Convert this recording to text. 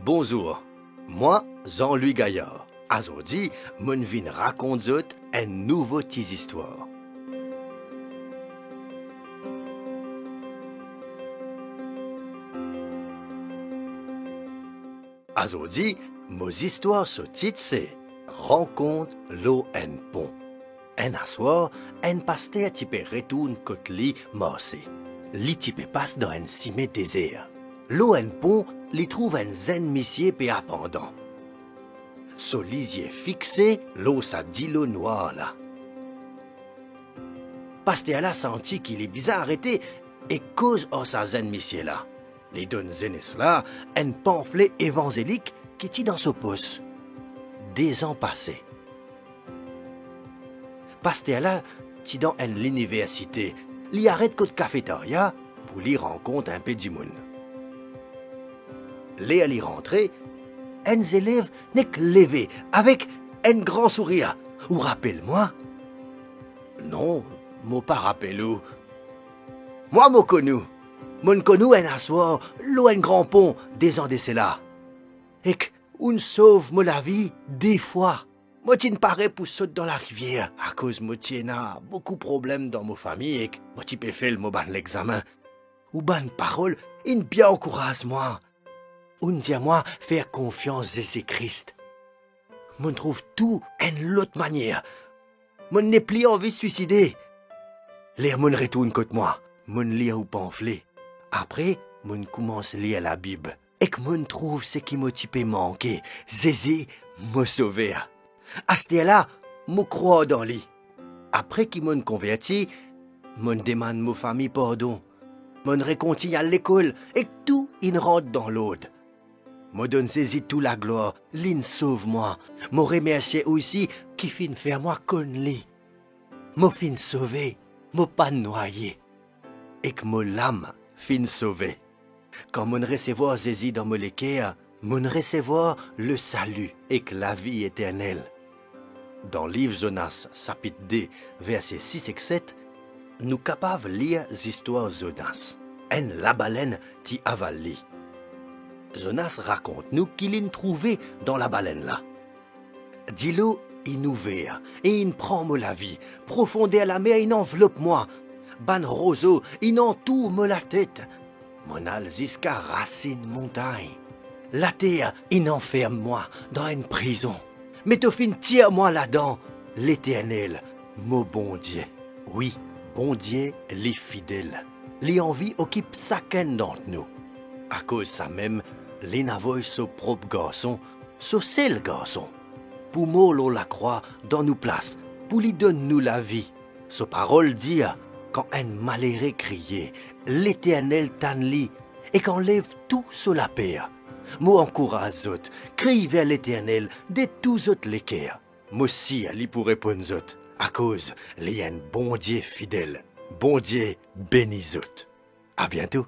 Bonjour, moi, Jean-Louis Gaillard. Aujourd'hui, mon vin raconte zot une nouvelle petite histoire. Aujourd'hui, mon histoire ce titre c'est Rencontre l'eau en pont. Un assoir, un pasteur type retourne côté li morcé. Li type passe dans un cimé désert. L'eau en pont, li trouve un zen missier pe appendant. So lisier fixé, l'eau sa dit l'eau noire là. Pasteur là senti qu'il est bizarre arrêté et cause en sa zen missier là. Les donne zenes là, un pamphlet évangélique qui tient dans son pouce. Des ans passés. Pasteur là, ti dans l'université, li arrête côté cafétéria pour lui rencontre un peu du monde. Les ali rentrer, un élève n'est que levé avec un grand sourire. Ou rappelle-moi? Non, moi pas rappelle ou. Moi m'o connu. Mon connu un assoir, l'eau un grand pont des ans de cela. Et qu'on sauve moi la vie des fois. Moi t'y ne paraît pour sauter dans la rivière à cause moi t'y n'a beaucoup de problèmes dans ma famille et moi t'y peux faire le mot ban l'examen. Ou ban parole, une bien encourage moi. On dit à moi faire confiance Jésus Christ. Moi trouve tout en l'autre manière. Moi n'ai plus envie de suicider. Les mon retourne contre moi. Mon lit au pamphlet. Après, mon commence à lire la Bible. Et que mon trouve ce qui m'a typé manqué. Jésus m'a sauvé. À ce là, moi crois dans lui. Après qu'il m'a converti, mon demande ma famille pardon. Mon réconcilie à l'école et tout il rentre dans l'autre. Moi donne saisi tout la gloire, l'in sauve moi. Moi remercie aussi qui fin faire moi connu. Moi fin sauvé, moi pas noyé. Et que mon l'âme fin sauvé. Quand mon recevoir Jésus dans mon cœur, mon recevoir le salut et que la vie éternelle. Dans le livre Jonas, chapitre 2, versets 6 et 7, nous capables de lire l'histoire Jonas. En la baleine t'y avale. Jonas raconte-nous qu'il l'a trouvé dans la baleine là. Dis-le, il nous verra et il prend moi la vie. Profondeur la mer, il enveloppe moi. Ban roseau, il entoure la tête. Mon al jusqu'à racine montagne. La terre, il enferme moi dans une prison. Mais tu fin tire moi là-dedans. L'Éternel, mon bon Dieu. Oui, bon Dieu, les fidèles. Les envies occupent chacun d'entre nous. À cause ça même, les n'avoient son propre garçon, son seul garçon. Pour molo la croix dans nos places, pour lui donner nous la vie. Sa parole dit, quand un malheureux criait, l'Éternel t'enlit et qu'enlève tout sur la paix. Moi encourage autres, crie vers l'Éternel de tous autres les cœurs. Moi aussi, ali pour répondre autres, à cause, il y a un bon Dieu fidèle, bon Dieu bénis autres. À bientôt.